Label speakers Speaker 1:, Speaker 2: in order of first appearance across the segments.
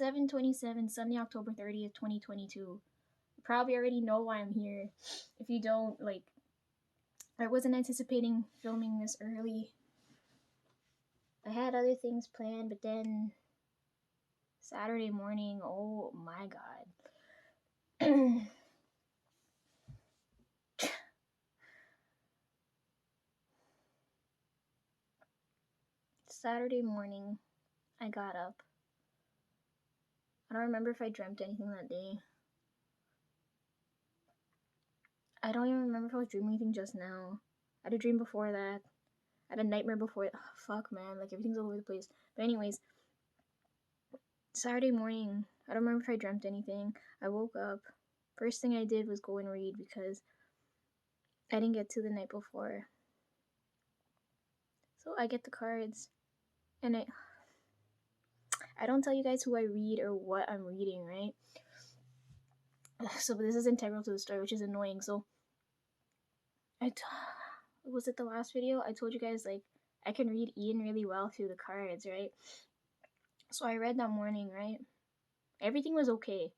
Speaker 1: 7:27, Sunday, October 30th, 2022. You probably already know why I'm here. If you don't, like, I wasn't anticipating filming this early. I had other things planned, but then Saturday morning, oh my god. Saturday morning, I got up. I don't remember if I dreamt anything that day. I don't even remember if I was dreaming anything just now. I had a dream before that. I had a nightmare before. Oh, fuck, man. Like, everything's all over the place. But anyways, Saturday morning, I don't remember if I dreamt anything. I woke up. First thing I did was go and read because I didn't get to the night before. So I get the cards, and I don't tell you guys who I read or what I'm reading, right? So this is integral to the story, which is annoying. So was it the last video? I told you guys, like, I can read Ian really well through the cards, right? So I read that morning, right? Everything was okay,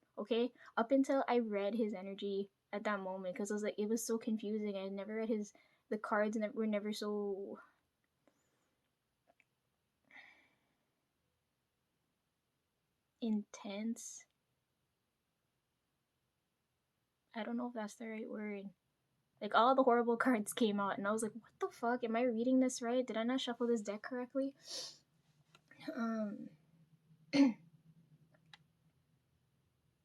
Speaker 1: up until I read his energy at that moment, because I was like, it was so confusing. I had never read the cards were never so intense. I don't know if that's the right word. Like, all the horrible cards came out, and I was like, what the fuck? Am I reading this right? Did I not shuffle this deck correctly? I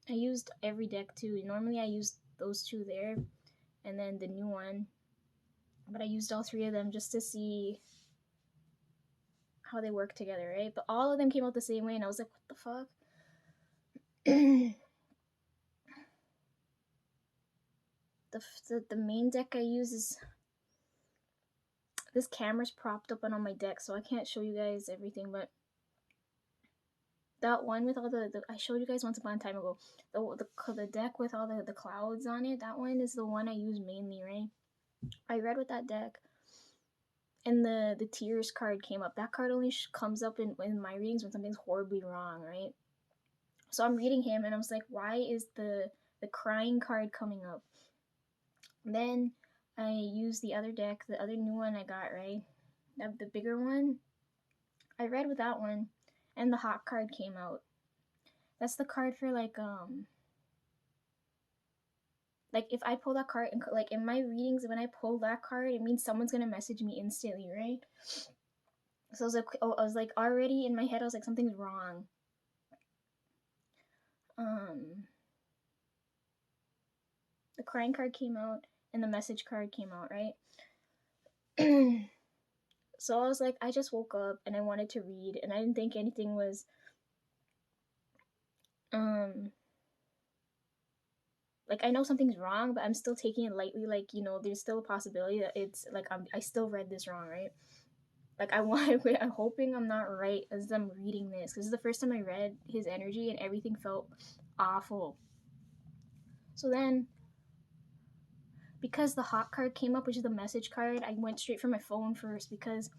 Speaker 1: used every deck too. Normally I use those two there, and then the new one. But I used all three of them just to see how they work together, right? But all of them came out the same way, and I was like, what the fuck? The main deck I use is, this camera's propped up on my deck, so I can't show you guys everything, but that one with all the I showed you guys once upon a time ago, the deck with all the clouds on it, that one is the one I use mainly, right? I read with that deck, and the tears card came up. That card only comes up in my readings when something's horribly wrong, right? So I'm reading him, and I was like, why is the crying card coming up? Then I used the other deck, the other new one I got, right? The bigger one. I read with that one, and the hot card came out. That's the card for, like if I pull that card, and like in my readings, when I pull that card, it means someone's gonna message me instantly, right? So I was like already in my head, I was like, something's wrong. The crying card came out, and the message card came out, right? So I was like, I just woke up and I wanted to read, and I didn't think anything was like, I know something's wrong, but I'm still taking it lightly. Like, there's still a possibility that it's like I still read this wrong, right? Like, I'm hoping I'm not right as I'm reading this, because this is the first time I read his energy, and everything felt awful. So then, because the hot card came up, which is the message card, I went straight for my phone first, because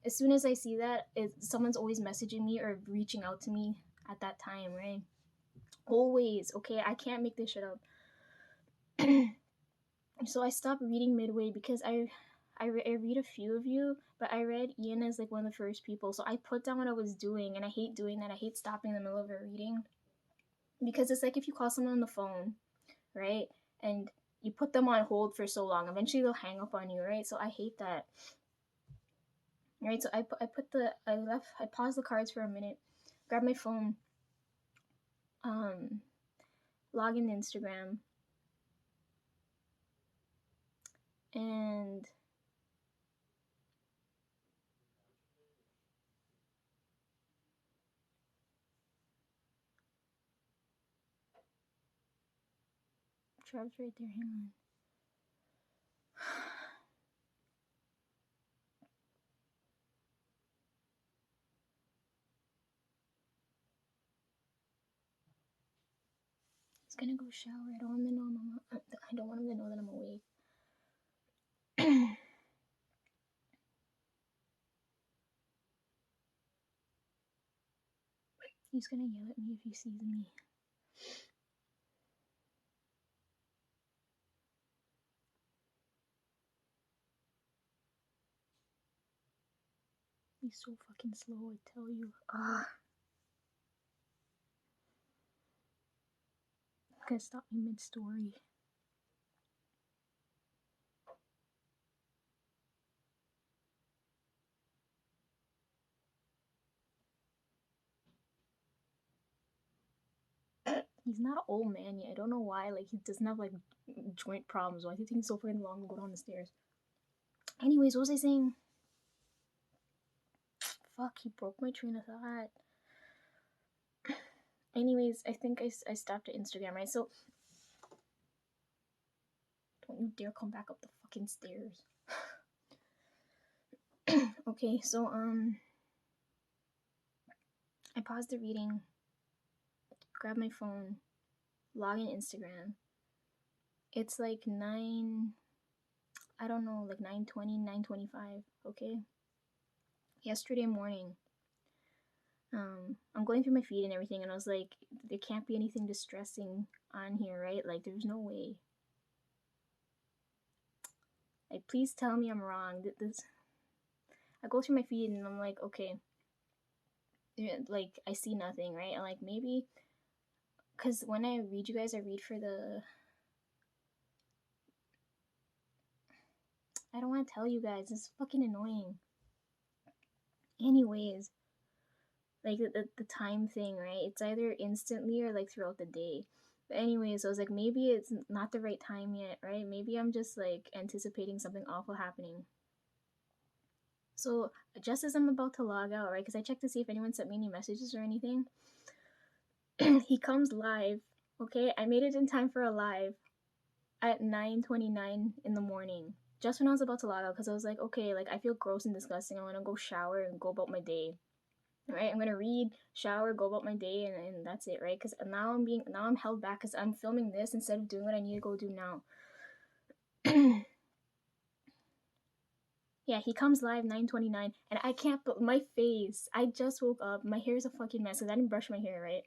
Speaker 1: as soon as I see that, someone's always messaging me or reaching out to me at that time, right? Always, okay? I can't make this shit up. So I stopped reading midway, because I read a few of you, but I read Ian as like one of the first people. So I put down what I was doing, and I hate doing that. I hate stopping in the middle of a reading, because it's like if you call someone on the phone, right? And you put them on hold for so long, eventually they'll hang up on you, right? So I hate that. Right? So I paused the cards for a minute, grabbed my phone, log in Instagram, and Trev's right there, hang on. He's gonna go shower. I don't want him to know I don't want him to know that I'm awake. He's gonna yell at me if he sees me. He's so fucking slow, I tell you. Gonna stop me mid-story. He's not an old man yet. I don't know why. Like, he doesn't have, like, joint problems. Why is he taking so fucking long to go down the stairs? Anyways, what was I saying? Fuck, he broke my train of thought. Anyways, I think I stopped at Instagram, right? So, don't you dare come back up the fucking stairs. Okay, so, I paused the reading, grabbed my phone, log in Instagram. It's like 9, I don't know, like 9:20, 9:25, okay? Yesterday morning, I'm going through my feed and everything, and I was like, there can't be anything distressing on here, right? Like, there's no way. Like, please tell me I'm wrong. I go through my feed and I'm like, okay, like, I see nothing, right? And like, maybe, because when I read you guys, I read for the, I don't want to tell you guys, it's fucking annoying. Anyways, like, the time thing, right? It's either instantly or like throughout the day. But anyways, I was like, maybe it's not the right time yet, right? Maybe I'm just like anticipating something awful happening. So just as I'm about to log out, right? Because I checked to see if anyone sent me any messages or anything. He comes live. Okay, I made it in time for a live at 9:29 in the morning. Just when I was about to log out, because I was like, okay, like, I feel gross and disgusting. I want to go shower and go about my day. Right, I'm gonna read, shower, go about my day, and that's it, right? Because now I'm held back because I'm filming this instead of doing what I need to go do now. Yeah, he comes live 9:29, and I can't. But my face, I just woke up. My hair is a fucking mess because I didn't brush my hair, right?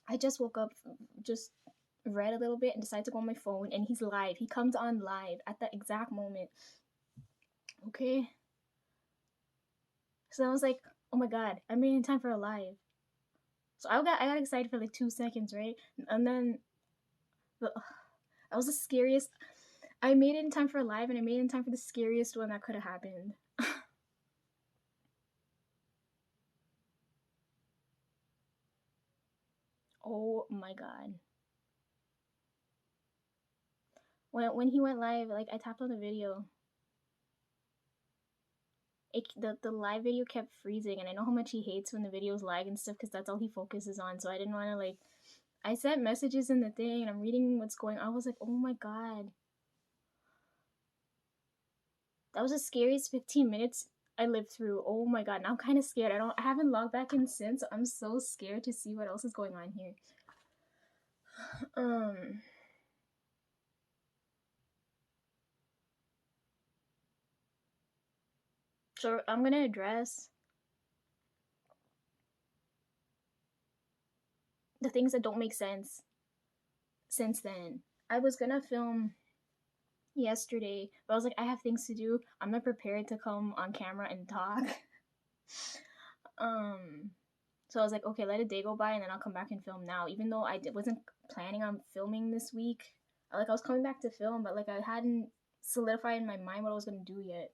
Speaker 1: I just woke up, just read a little bit, and decided to go on my phone, and he's live. He comes on live at that exact moment. Okay. So I was like, oh my god, I made it in time for a live. So I got excited for like 2 seconds, right? And then that was the scariest. I made it in time for a live, and I made it in time for the scariest one that could have happened. Oh my god. When he went live, like, I tapped on the video. The live video kept freezing, and I know how much he hates when the videos lag and stuff because that's all he focuses on. So I didn't want to, like, I sent messages in the thing, and I'm reading what's going on. I was like, oh my god. That was the scariest 15 minutes I lived through. Oh my god. Now I'm kind of scared. I haven't logged back in since. I'm so scared to see what else is going on here. So I'm gonna address the things that don't make sense since then. I was gonna film yesterday, but I was like, I have things to do. I'm not prepared to come on camera and talk. So I was like, okay, let a day go by and then I'll come back and film now. Even though I wasn't planning on filming this week. Like, I was coming back to film, but like, I hadn't solidified in my mind what I was gonna do yet.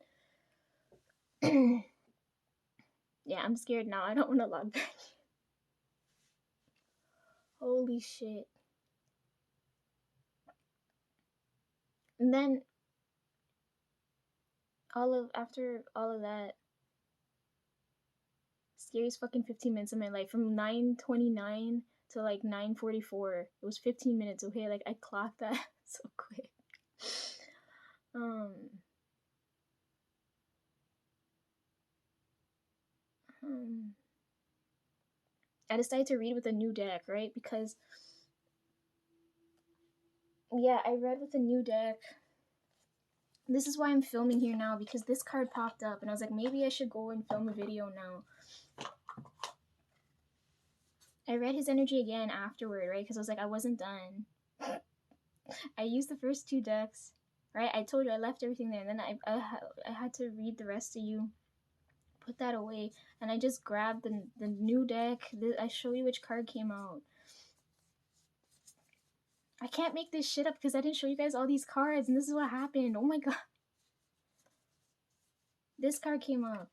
Speaker 1: Yeah, I'm scared now. I don't want to log back. Holy shit. And then after all of that, scariest fucking 15 minutes of my life, from 9:29 to like 9:44. It was 15 minutes, okay? Like, I clocked that so quick. I decided to read with a new deck, right? Because, yeah, I read with a new deck. This is why I'm filming here now, because this card popped up, and I was like, maybe I should go and film a video now. I read his energy again afterward, right? Because I was like, I wasn't done. I used the first 2 decks, right? I told you I left everything there, and then I had to read the rest of you, put that away, and I just grabbed the new deck. I show you which card came out. I can't make this shit up because I didn't show you guys all these cards, and this is what happened. Oh my god. This card came up.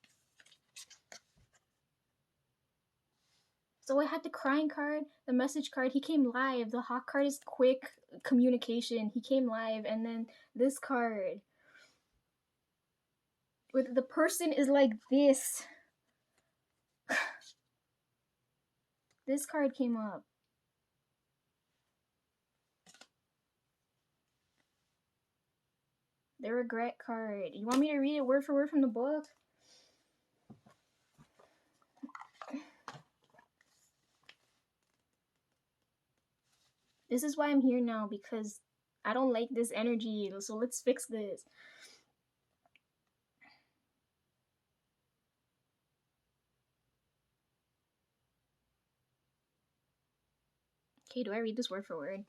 Speaker 1: So I had the crying card, the message card. He came live. The hawk card is quick communication. He came live, and then this card with the person is like this. This card came up. The regret card. You want me to read it word for word from the book? This is why I'm here now, because I don't like this energy. So let's fix this. Okay, do I read this word for word?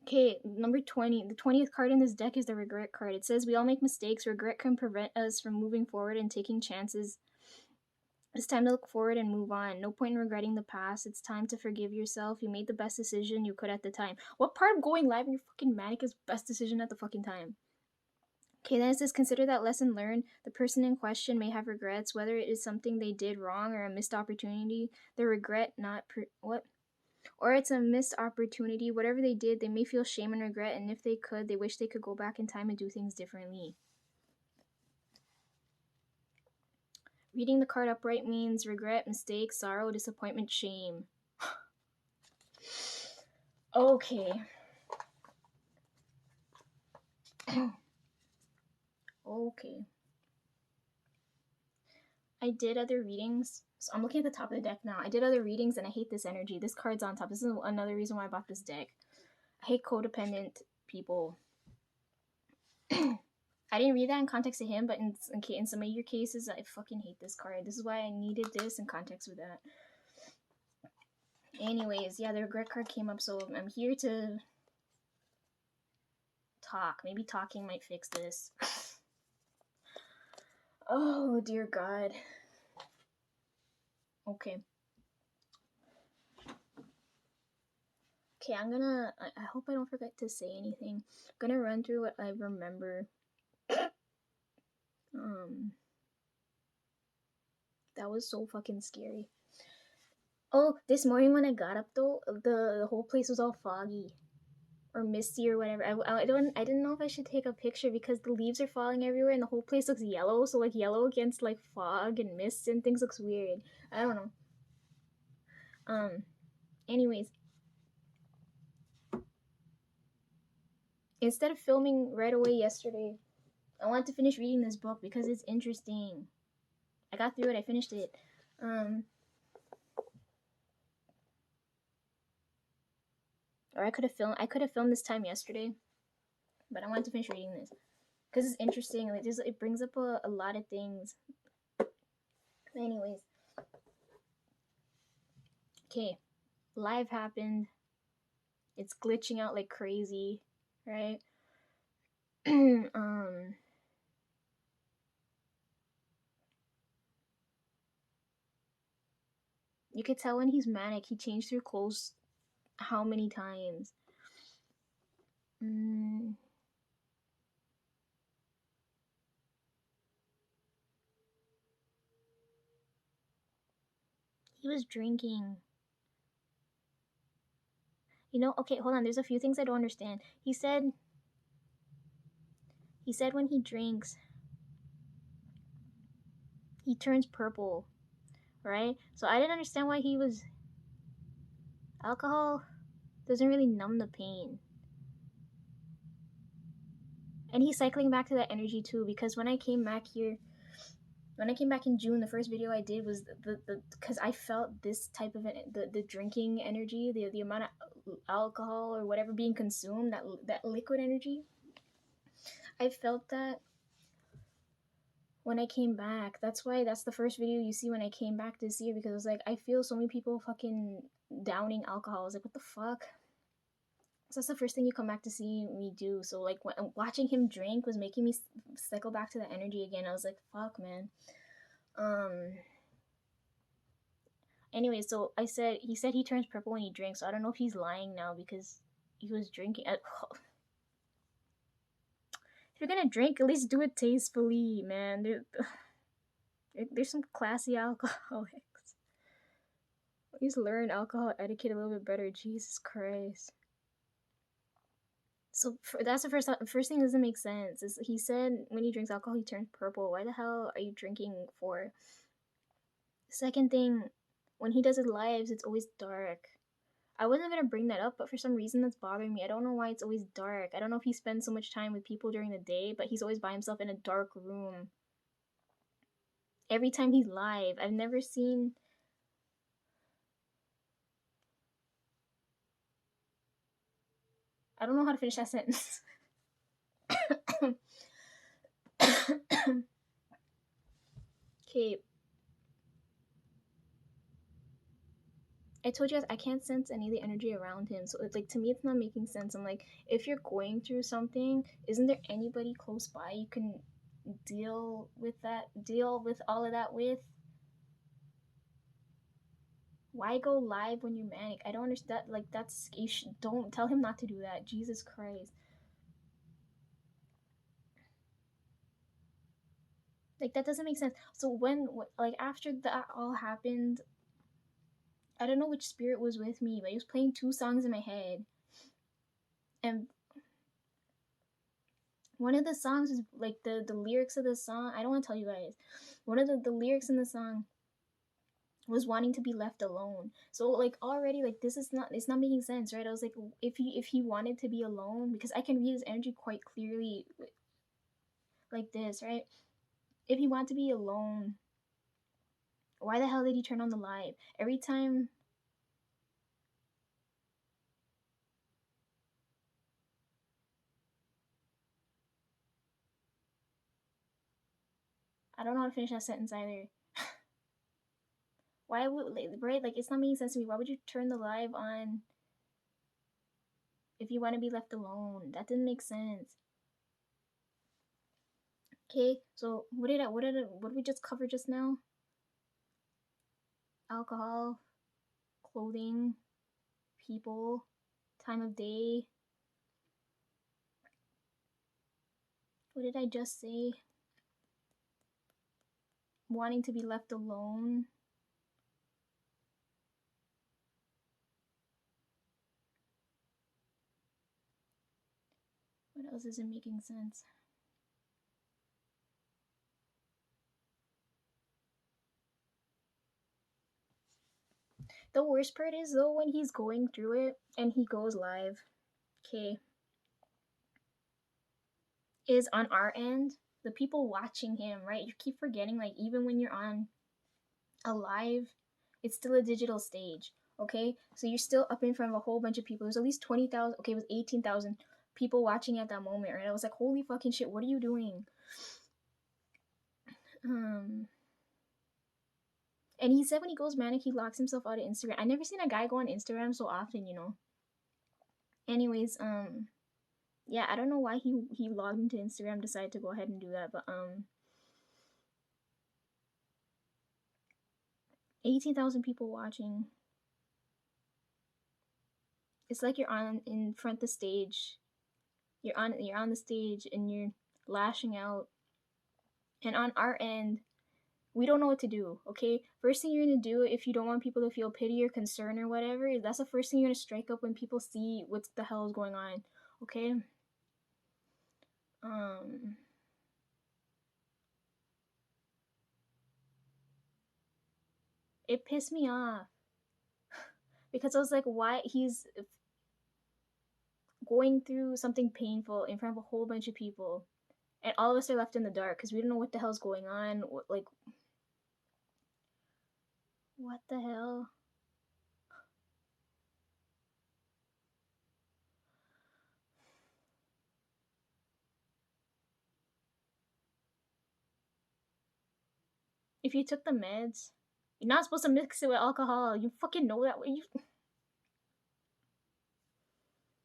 Speaker 1: Okay, number 20. The 20th card in this deck is the regret card. It says, we all make mistakes. Regret can prevent us from moving forward and taking chances. It's time to look forward and move on. No point in regretting the past. It's time to forgive yourself. You made the best decision you could at the time. What part of going live in your fucking manic is best decision at the fucking time? Okay, then it says, consider that lesson learned. The person in question may have regrets, whether it is something they did wrong or a missed opportunity. The regret not what? Or it's a missed opportunity. Whatever they did, they may feel shame and regret, and if they could, they wish they could go back in time and do things differently. Reading the card upright means regret, mistake, sorrow, disappointment, shame. Okay. Okay. I did other readings. So I'm looking at the top of the deck now. I did other readings and I hate this energy. This card's on top. This is another reason why I bought this deck. I hate codependent people. I didn't read that in context to him, but in some of your cases, I fucking hate this card. This is why I needed this in context with that. Anyways, yeah, the regret card came up, so I'm here to talk. Maybe talking might fix this. Oh, dear God. Okay. Okay, I hope I don't forget to say anything. I'm gonna run through what I remember. That was so fucking scary. Oh, this morning when I got up though, the whole place was all foggy or misty or whatever. I didn't know if I should take a picture because the leaves are falling everywhere and the whole place looks yellow. So like yellow against like fog and mist and things looks weird. I don't know. Anyways, instead of filming right away yesterday, I wanted to finish reading this book because it's interesting. I got through it. I finished it. Or I could have filmed this time yesterday, but I wanted to finish reading this because it's interesting. Like it brings up a lot of things. Anyways, okay, live happened. It's glitching out like crazy, right? You could tell when he's manic. He changed through clothes how many times? He was drinking. You know, okay, hold on. There's a few things I don't understand. He said when he drinks, he turns purple, right? So I didn't understand why he was. Alcohol doesn't really numb the pain. And he's cycling back to that energy too, because when I came back here, when I came back in June, the first video I did was the because I felt this type of the drinking energy, the amount of alcohol or whatever being consumed, that liquid energy. I felt that when I came back. That's why that's the first video you see when I came back this year, because it was like I feel so many people fucking downing alcohol. I was like, what the fuck? So that's the first thing you come back to see me do. So like when, watching him drink was making me cycle back to the energy again. I was like, fuck, man. Um. Anyway, so he said he turns purple when he drinks. So I don't know if he's lying now because he was drinking. If you're gonna drink, at least do it tastefully, man. There's some classy alcoholics. At least learn alcohol etiquette a little bit better. Jesus Christ. So that's the first thing that doesn't make sense. Is he said when he drinks alcohol he turns purple. Why the hell are you drinking for? Second thing, when he does his lives, it's always dark. I wasn't gonna bring that up, but for some reason that's bothering me. I don't know why it's always dark. I don't know if he spends so much time with people during the day, but he's always by himself in a dark room. Every time he's live, I've never seen. I don't know how to finish that sentence. Okay. I told you guys I can't sense any of the energy around him. So it's like to me it's not making sense. I'm like, if you're going through something, isn't there anybody close by you can deal with all of that with? Why go live when you're manic? I don't understand. Like that's don't tell him not to do that. Jesus Christ. Like that doesn't make sense. So when like after that all happened, I don't know which spirit was with me, but he was playing two songs in my head, and one of the songs is like the lyrics of the song. I don't want to tell you guys. One of the lyrics in the song was wanting to be left alone. So like already like this is not it's not making sense, right? I was like if he wanted to be alone, because I can read his energy quite clearly like this, right? If he wanted to be alone, why the hell did he turn on the live? Every time I don't know how to finish that sentence either. Why would right? Like it's not making sense to me. Why would you turn the live on if you want to be left alone? That didn't make sense. Okay, so what did we just cover just now? Alcohol, clothing, people, time of day. What did I just say? Wanting to be left alone. What else isn't making sense? The worst part is though when he's going through it and he goes live. Okay, is on our end, the people watching him, right? You keep forgetting, like, even when you're on a live, it's still a digital stage, okay? So you're still up in front of a whole bunch of people. There's at least 20,000, okay, it was 18,000 people watching at that moment, right? I was like, holy fucking shit, what are you doing? And he said when he goes manic, he locks himself out of Instagram. I never seen a guy go on Instagram so often, you know. Anyways, yeah, I don't know why he logged into Instagram, decided to go ahead and do that, but 18,000 people watching. It's like you're on in front of the stage. You're on the stage and you're lashing out. And on our end, we don't know what to do, okay? First thing you're gonna do if you don't want people to feel pity or concern or whatever, that's the first thing you're gonna strike up when people see what the hell is going on, okay? It pissed me off because I was like, why he's going through something painful in front of a whole bunch of people, and all of us are left in the dark because we don't know what the hell's going on. Like, what the hell? if you took the meds, you're not supposed to mix it with alcohol. You fucking know that.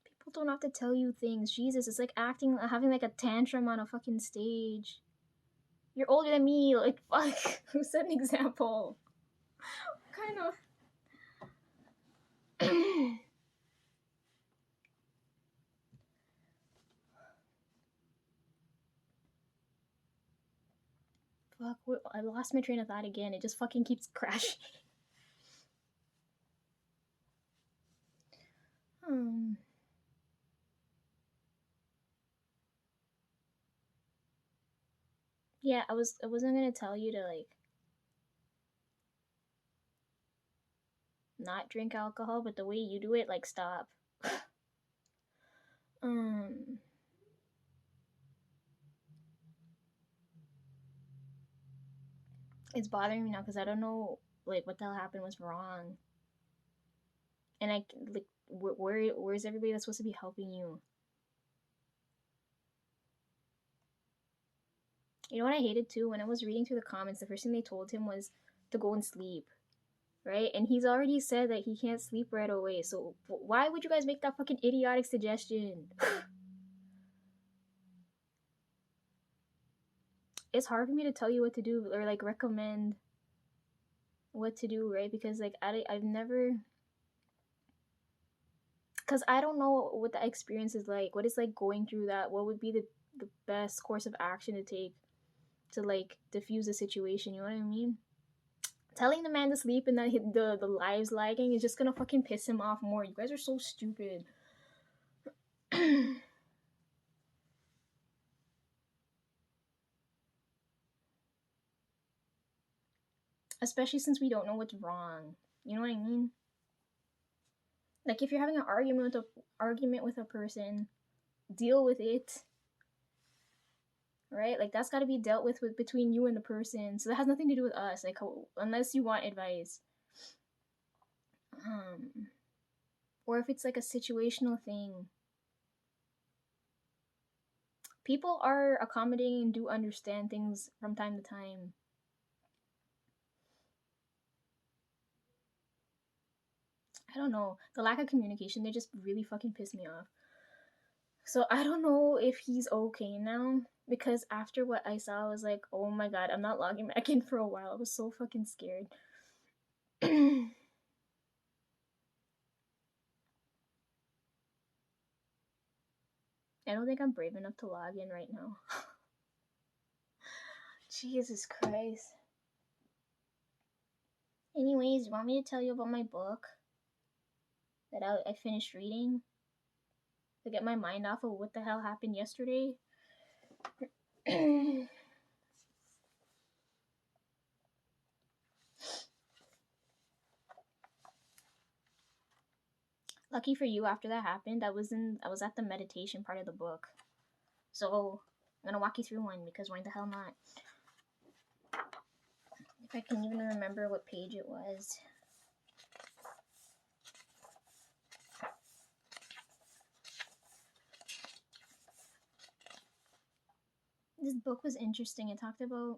Speaker 1: People don't have to tell you things. Jesus, it's like having like a tantrum on a fucking stage. You're older than me. Like, fuck. Who set an example? Kind of. Fuck, I lost my train of thought again. It just fucking keeps crashing. Yeah, I wasn't gonna tell you to like not drink alcohol, but the way you do it, like, stop. It's bothering me now because I don't know like what the hell happened, what's wrong, and I like where's everybody that's supposed to be helping you? You know what I hated too? When I was reading through the comments, the first thing they told him was to go and sleep, right? And he's already said that he can't sleep right away. So why would you guys make that fucking idiotic suggestion? It's hard for me to tell you what to do or like recommend what to do, right? Because like I've never, because I don't know what the experience is like. What it's like going through that. What would be the best course of action to take to like diffuse the situation? You know what I mean? Telling the man to sleep and that the lives lagging is just gonna fucking piss him off more. You guys are so stupid. Especially since we don't know what's wrong. You know what I mean? Like if you're having an argument with a person, deal with it. Right? Like that's got to be dealt with between you and the person. So that has nothing to do with us. Like unless you want advice. Or if it's like a situational thing. People are accommodating and do understand things from time to time. I don't know. The lack of communication, they just really fucking piss me off. So I don't know if he's okay now. Because after what I saw, I was like, oh my god, I'm not logging back in for a while. I was so fucking scared. I don't think I'm brave enough to log in right now. Jesus Christ. Anyways, you want me to tell you about my book that I finished reading? To get my mind off of what the hell happened yesterday? Lucky for you, after that happened, I was at the meditation part of the book. So I'm gonna walk you through one because why the hell not? If I can even remember what page it was. This book was interesting. It talked about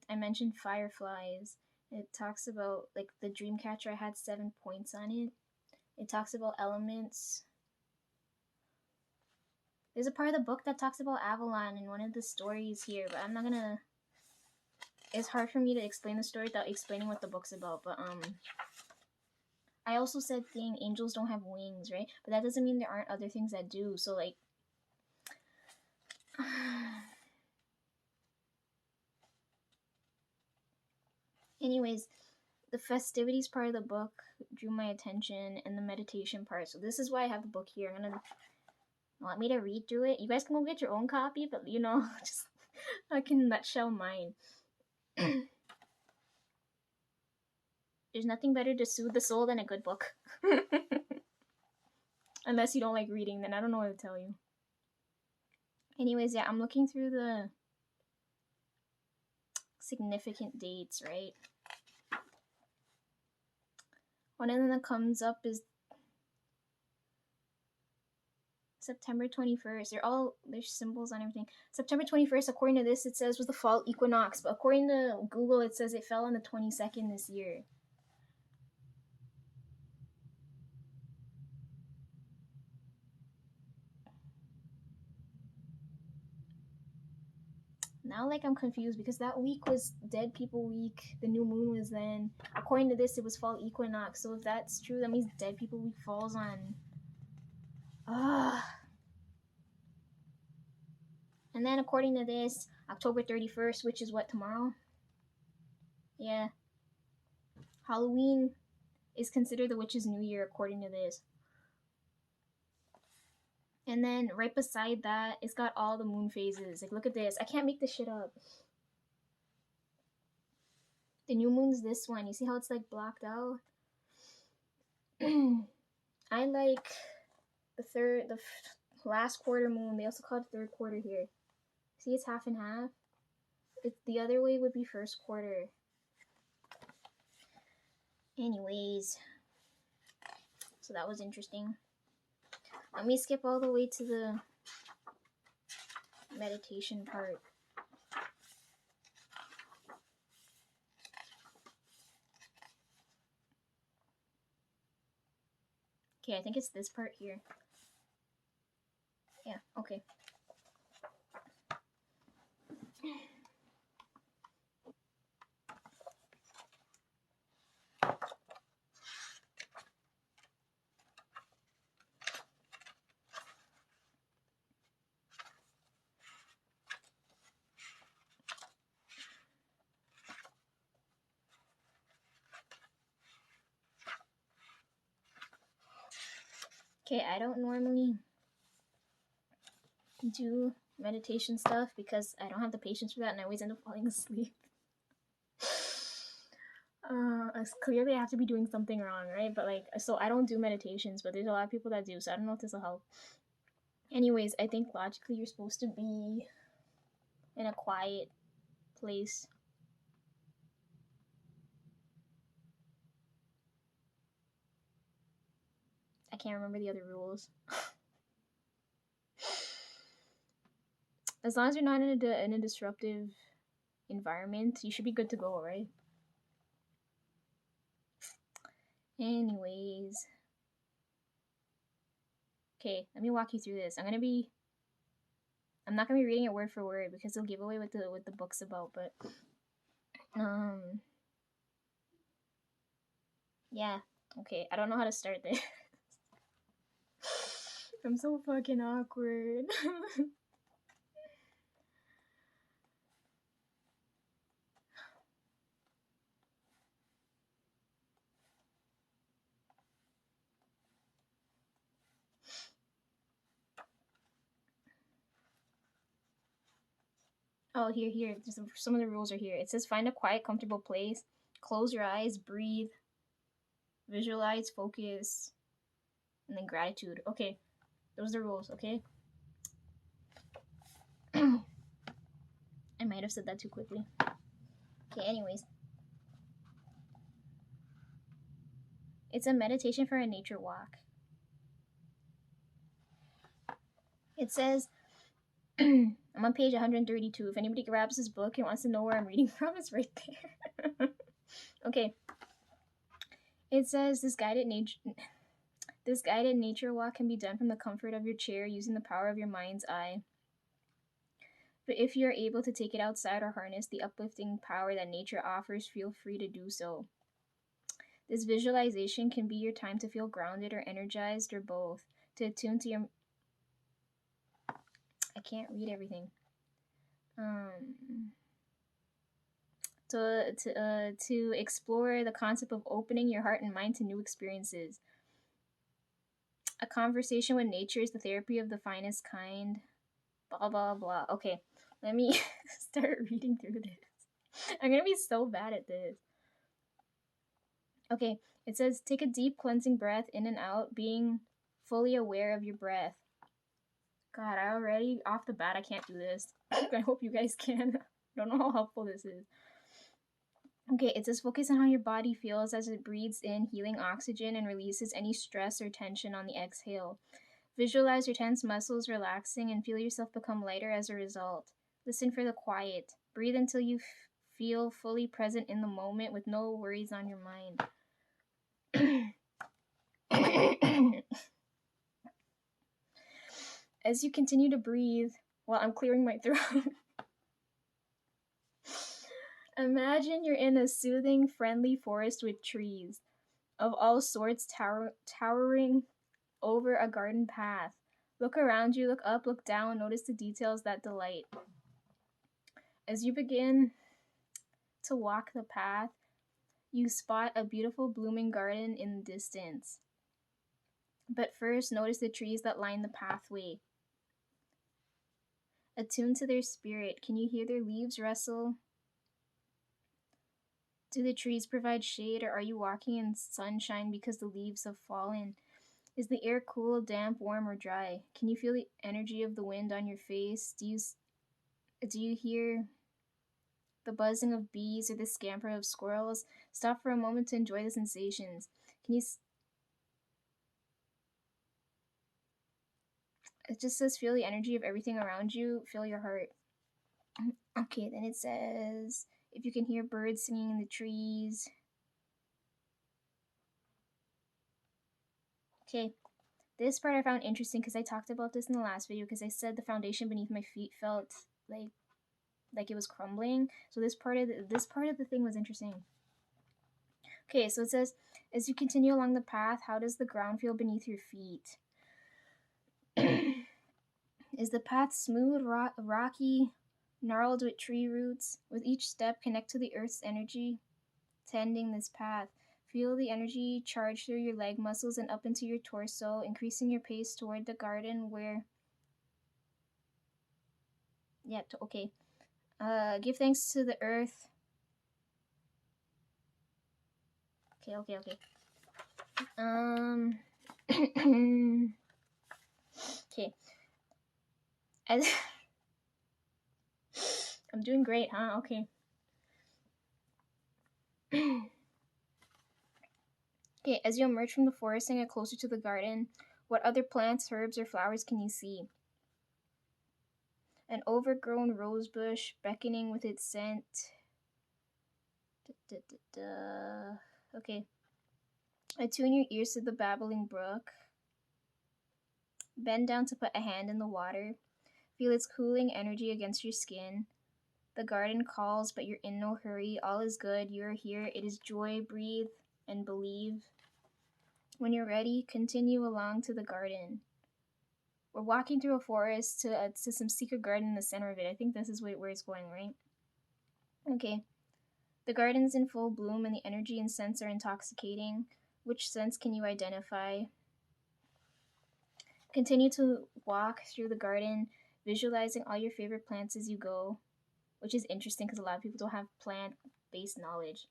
Speaker 1: I mentioned fireflies. It talks about like the dream catcher. I had 7 points on it. It talks about elements. There's a part of the book that talks about Avalon in one of the stories here, but I'm not gonna. It's hard for me to explain the story without explaining what the book's about. But I also said angels don't have wings, right? But that doesn't mean there aren't other things that do. So like. Anyways, the festivities part of the book drew my attention, and the meditation part. So this is why I have the book here. I'm gonna want me to read through it. You guys can go get your own copy, but you know, just I can nutshell mine. There's nothing better to soothe the soul than a good book. Unless you don't like reading, then I don't know what to tell you. Anyways, yeah, I'm looking through the significant dates, right? One of them that comes up is September 21st. There's symbols on everything. September 21st, according to this, it says was the fall equinox, but according to Google, it says it fell on the 22nd this year. Now, like, I'm confused because that week was Dead People Week. The new moon was then. According to this, it was fall equinox. So if that's true, that means Dead People Week falls on. And then according to this, October 31st, which is what, tomorrow? Yeah. Halloween is considered the witch's new year according to this. And then right beside that, it's got all the moon phases. Like, look at this. I can't make this shit up. The new moon's this one. You see how it's like blocked out? I like the last quarter moon. They also call it third quarter here. See, it's half and half. The other way would be first quarter. Anyways, so that was interesting. Let me skip all the way to the meditation part. Okay, I think it's this part here. Yeah, okay. Okay, I don't normally do meditation stuff because I don't have the patience for that and I always end up falling asleep. Clearly I have to be doing something wrong, right? But like, so I don't do meditations, but there's a lot of people that do, so I don't know if this will help. Anyways, I think logically you're supposed to be in a quiet place. I can't remember the other rules. As long as you're not in a disruptive environment, you should be good to go, right? Anyways. Okay, let me walk you through this. I'm not gonna be reading it word for word because they'll give away what the book's about, but yeah. Okay, I don't know how to start this. I'm so fucking awkward. Oh, here. Just some of the rules are here. It says find a quiet, comfortable place. Close your eyes, breathe, visualize, focus, and then gratitude. Okay, those are the rules, okay? I might have said that too quickly. Okay, anyways. It's a meditation for a nature walk. It says, I'm on page 132. If anybody grabs this book and wants to know where I'm reading from, it's right there. Okay. It says this guided nature walk can be done from the comfort of your chair using the power of your mind's eye. But if you're able to take it outside or harness the uplifting power that nature offers, feel free to do so. This visualization can be your time to feel grounded or energized or both, to attune to your... I can't read everything. To explore the concept of opening your heart and mind to new experiences. A conversation with nature is the therapy of the finest kind. Blah, blah, blah. Okay, let me start reading through this. I'm gonna be so bad at this. Okay, it says take a deep cleansing breath in and out, being fully aware of your breath. God, I already, off the bat, I can't do this. I hope you guys can. I don't know how helpful this is. Okay, it says focus on how your body feels as it breathes in healing oxygen and releases any stress or tension on the exhale. Visualize your tense muscles relaxing and feel yourself become lighter as a result. Listen for the quiet. Breathe until you feel fully present in the moment with no worries on your mind. As you continue to breathe while I'm clearing my throat, imagine you're in a soothing, friendly forest with trees of all sorts towering over a garden path. Look around you, look up, look down, notice the details that delight. As you begin to walk the path, you spot a beautiful blooming garden in the distance. But first, notice the trees that line the pathway. Attuned to their spirit, can you hear their leaves rustle? Do the trees provide shade, or are you walking in sunshine because the leaves have fallen? Is the air cool, damp, warm, or dry? Can you feel the energy of the wind on your face? Do you hear the buzzing of bees or the scamper of squirrels? Stop for a moment to enjoy the sensations. Can you It just says feel the energy of everything around you, feel your heart. Okay, then it says if you can hear birds singing in the trees. Okay, this part I found interesting because I talked about this in the last video because I said the foundation beneath my feet felt like it was crumbling. So this part of the thing was interesting. Okay, so it says as you continue along the path, how does the ground feel beneath your feet? Is the path smooth, rocky, gnarled with tree roots? With each step, connect to the earth's energy tending this path. Feel the energy charge through your leg muscles and up into your torso, increasing your pace toward the garden where. Yeah, okay. Give thanks to the earth. Okay. Okay. As I'm doing great, huh? Okay. Okay, as you emerge from the forest and get closer to the garden, what other plants, herbs, or flowers can you see? An overgrown rose bush beckoning with its scent. Okay. Attune your ears to the babbling brook. Bend down to put a hand in the water. Feel its cooling energy against your skin. The garden calls, but you're in no hurry. All is good. You are here. It is joy. Breathe and believe. When you're ready, continue along to the garden. We're walking through a forest to some secret garden in the center of it. I think this is where it's going, right? Okay. The garden's in full bloom and the energy and scents are intoxicating. Which scents can you identify? Continue to walk through the garden, visualizing all your favorite plants as you go, which is interesting because a lot of people don't have plant-based knowledge.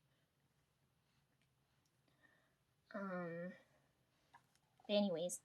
Speaker 1: Anyways,